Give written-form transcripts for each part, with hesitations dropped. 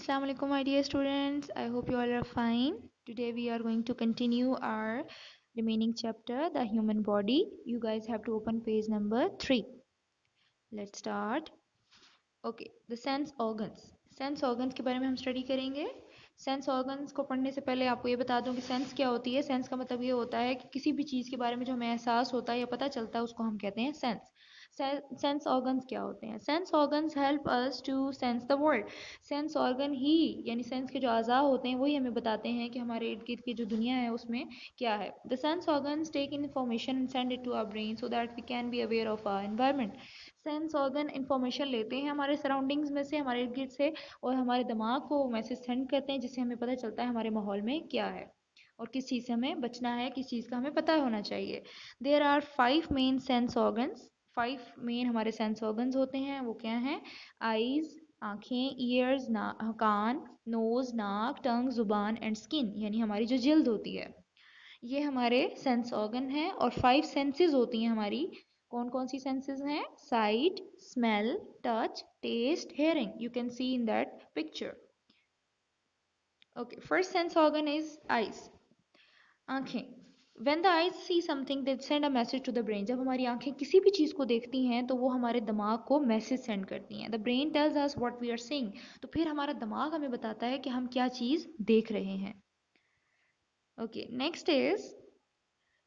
Assalamu alaikum, my dear students. I hope you all are fine. Today we are going to continue our remaining chapter, the human body. You guys have to open page number 3. Let's start. Okay, the sense organs. Sense organs के बारे में हम study करेंगे. Sense organs को पढ़ने से पहले आपको ये बता दूं कि सेंस क्या होती है. सेंस का मतलब ये होता है कि किसी भी चीज़ के बारे में जो हमें एहसास होता है या पता चलता है उसको हम कहते हैं सेंस. सेंस ऑर्गन्स क्या होते हैं? Sense organs help us to sense the world. Sense organ ही यानी सेंस के जो अज़ा होते हैं वही हमें बताते हैं कि हमारे इर्द गिर्द की जो दुनिया है उसमें क्या है. The sense organs take in information and send it to our brain so that we can be aware of our environment. Sense organ information लेते हैं हमारे सराउंडिंग्स में से, हमारे इर्द गिर्द से, और हमारे दिमाग को मैसेज सेंड करते हैं जिससे हमें पता चलता है हमारे माहौल में क्या है और किस चीज़ से हमें बचना है, किस चीज़ का हमें पता होना चाहिए. There are 5 main sense organs. 5 main हमारे सेंस ऑर्गन्स होते हैं. वो क्या हैं? आईज आँखें, ईयर्स कान, नोज नाक, टंग जुबान एंड स्किन यानी हमारी जो जिल्द होती है. ये हमारे सेंस ऑर्गन हैं. और 5 सेंसेस होती हैं हमारी. कौन कौन सी सेंसेस हैं? Sight, smell, touch, taste, hearing. You can see in that picture. Okay, first sense organ is eyes. आंखें. When the eyes see something, they send a message to the brain. जब हमारी आंखें किसी भी चीज़ को देखती हैं तो वो हमारे दिमाग को मैसेज सेंड करती हैं. The brain tells us what we are seeing. तो फिर हमारा दिमाग हमें बताता है कि हम क्या चीज़ देख रहे हैं. Okay, next is,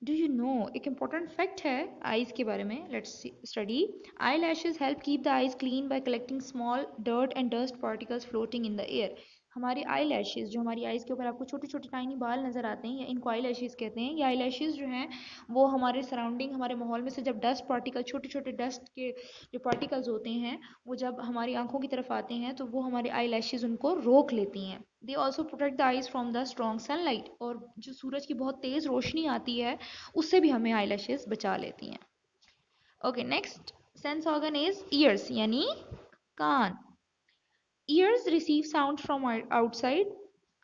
do you know, एक इम्पॉर्टेंट फैक्ट है आइज़ के बारे में. Let's study. Eye lashes help keep the eyes clean bye collecting small dirt and dust particles floating in the air. हमारी आई लैशेज, जो हमारी eyes के ऊपर आपको छोटे छोटे टाइनी बाल नज़र आते हैं, या इनको आई लैशेज कहते हैं. ये आई लैशेज जो हैं वो हमारे सराउंडिंग, हमारे माहौल में से जब डस्ट पार्टिकल, छोटे छोटे डस्ट के जो पार्टिकल्स होते हैं, वो जब हमारी आंखों की तरफ आते हैं तो वो हमारे आई लैशेज उनको रोक लेती हैं. They also protect the eyes from the strong sunlight. और जो सूरज की बहुत तेज़ रोशनी आती है उससे भी हमें आई लैशेज बचा लेती हैं. Okay, next sense organ is ears यानी कान. Ears receive sound from outside.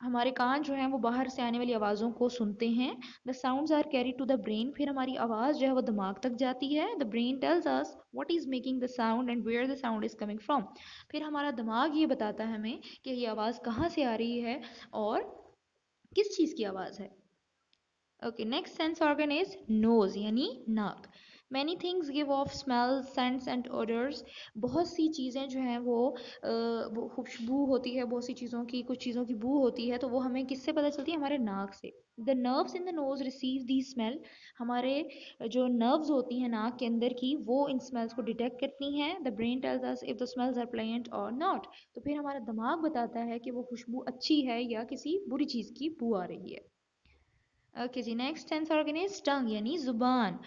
हमारे कान जो हैं वो बाहर से आने वाली आवाज़ों को सुनते हैं. The sounds are carry to the brain. फिर हमारी आवाज़ जो है वो दिमाग तक जाती है. The brain tells us what is making the sound and where the sound is coming from. फिर हमारा दिमाग ये बताता है हमें कि ये आवाज़ कहाँ से आ रही है और किस चीज़ की आवाज़ है. Okay, next sense organ is nose यानी नाक. Many things give off smell, scents and odours. बहुत सी चीज़ें जो हैं वो खुशबू होती है. बहुत सी चीज़ों की, कुछ चीज़ों की बू होती है, तो वो हमें किससे पता चलती है? हमारे नाक से. The nerves in the nose receive the smell. हमारे जो नर्व्स होती हैं नाक के अंदर की, वो इन स्मेल्स को डिटेक्ट करती हैं. The brain tells us if the smells are pleasant or not. तो फिर हमारा दिमाग बताता है कि वो खुशबू अच्छी है या किसी बुरी चीज़ की बू आ रही है. ओके जी, next sense organ is tongue यानी जुबान.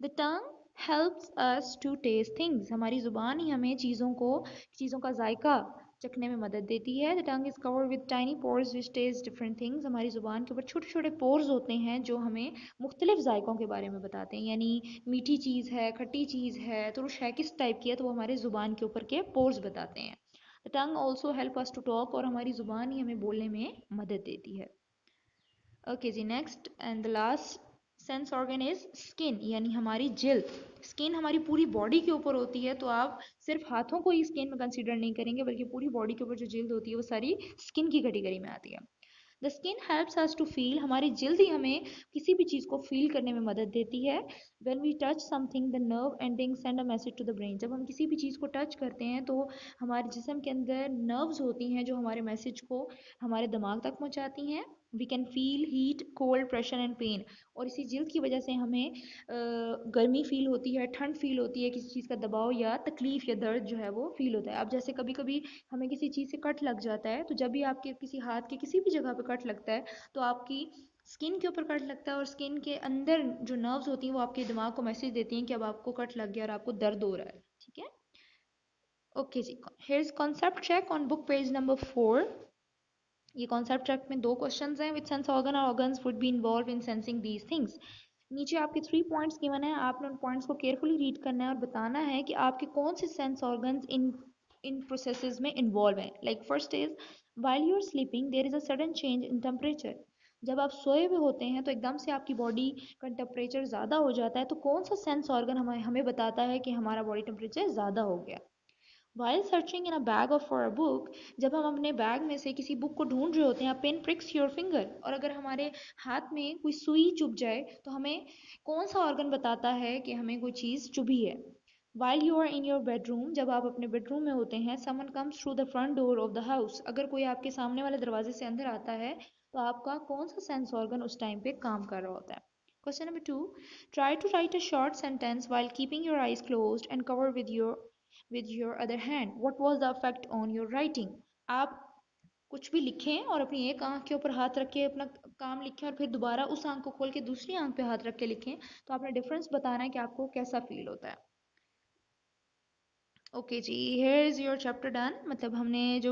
The tongue helps us to taste things. हमारी जुबान ही हमें चीज़ों का जायका चखने में मदद देती है. The tongue is covered with tiny pores which taste different things. हमारी जुबान के ऊपर छोटे छोटे पोर्स होते हैं जो हमें मुख्तलिफ जायकों के बारे में बताते हैं. यानी मीठी चीज़ है, खट्टी चीज़ है, तुरश है, किस टाइप की है, तो वो हमारे जुबान के ऊपर के पोर्स बताते हैं. The tongue also help us to talk. और हमारी जुबान ही हमें बोलने में मदद देती है. ओके जी, next and the last sense organ is skin यानी हमारी जिल्द. स्किन हमारी पूरी बॉडी के ऊपर होती है, तो आप सिर्फ हाथों को ही स्किन में कंसीडर नहीं करेंगे, बल्कि पूरी बॉडी के ऊपर जो जिल्द होती है वो सारी स्किन की कैटेगरी में आती है. The skin helps us to feel. हमारी जिल्द ही हमें किसी भी चीज़ को फील करने में मदद देती है. When we touch something the nerve ending send a message to the brain. जब हम किसी भी चीज़ को टच करते हैं तो हमारे जिस्म के अंदर नर्व्स होती हैं जो हमारे मैसेज को हमारे दिमाग तक पहुंचाती हैं. We can feel heat, cold, pressure and pain. और इसी जिल्द की वजह से हमें गर्मी फील होती है, ठंड फील होती है, किसी चीज़ का दबाव या तकलीफ़ या दर्द जो है वो फील होता है. अब जैसे कभी कभी हमें किसी चीज़ से कट लग जाता है, तो जब भी आपके किसी हाथ के किसी भी जगह पे कट लगता है तो आपकी स्किन के ऊपर कट लगता है, और स्किन के अंदर जो नर्व्स होती हैं वो आपके दिमाग को मैसेज देती हैं कि अब आपको कट लग गया और आपको दर्द हो रहा है. ठीक है. ओके जी, here's concept check on book page number 4. ये कॉन्सेप्ट चेक में 2 क्वेश्चंस हैं. Which sense organ or organs would be involve in sensing these things. नीचे आपके 3 पॉइंट्स गिवन है. आपने उन पॉइंट्स को केयरफुली रीड करना है और बताना है कि आपके कौन से सेंस ऑर्गन्स इन प्रोसेसेस में इन्वॉल्व हैं. Like first is, while you are sleeping there is a sudden change in temperature. जब आप सोए हुए होते हैं तो एकदम से आपकी बॉडी का टेम्परेचर ज़्यादा हो जाता है, तो कौन सा सेंस ऑर्गन हमें बताता है कि हमारा बॉडी टेम्परेचर ज़्यादा हो गया. While searching in a bag or for a book, जब हम अपने बैग में से किसी बुक को ढूंढ रहे होते हैं, पेन pricks your finger, और अगर हमारे हाथ में कोई सुई चुभ जाए तो हमें कौन सा ऑर्गन बताता है कि हमें कोई चीज़ चुभी है? While you are in your bedroom, जब आप अपने बेडरूम में होते हैं, someone comes through the front door of the house, अगर कोई आपके सामने वाले दरवाजे से अंदर आता है तो आपका कौन सा सेंस ऑर्गन उस टाइम पे काम कर रहा होता है? Question number 2. Try to write a short sentence while keeping your eyes closed and cover with your other hand. What was the effect on your writing? आप कुछ भी लिखें और अपनी एक आंख के ऊपर हाथ रख के अपना काम लिखें और फिर दोबारा उस आंख को खोल के दूसरी आंख पे हाथ रख के लिखें, तो आपने डिफरेंस बताना है कि आपको कैसा फील होता है। ओके जी, here is your chapter done. मतलब हमने जो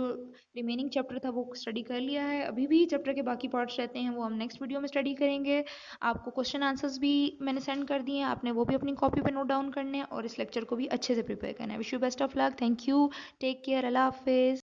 रिमेनिंग चैप्टर था वो स्टडी कर लिया है। अभी भी चैप्टर के बाकी पार्ट्स रहते हैं, वो हम नेक्स्ट वीडियो में स्टडी करेंगे। आपको क्वेश्चन आंसर्स भी मैंने सेंड कर दिए हैं, आपने वो भी अपनी कॉपी पे नोट डाउन करने हैं और इस लेक्चर को भी अच्छे से प्रिपेयर करना है। Wish you best of luck. Thank you. Take care. अल्लाह हाफिज़।